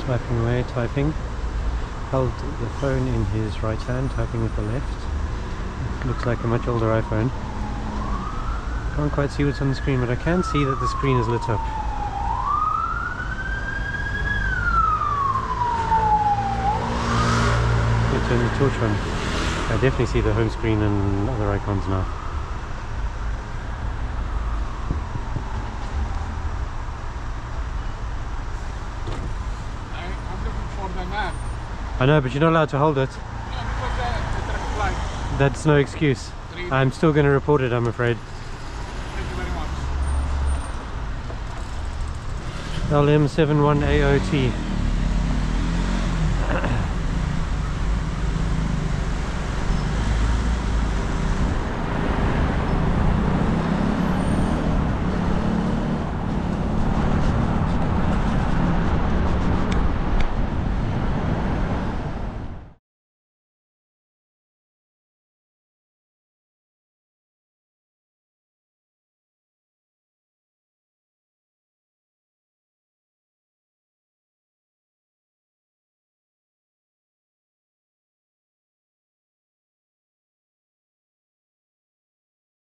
Swiping away, typing. Held the phone in his right hand, typing with the left. It looks like a much older iPhone. Can't quite see what's on the screen, but I can see that the screen is lit up. Let's turn the torch on. I definitely see the home screen and other icons now. I'm looking for the map. I know, but you're not allowed to hold it. No, because the traffic light. That's no excuse. I'm still going to report it, I'm afraid. Thank you very much. LM71AOT.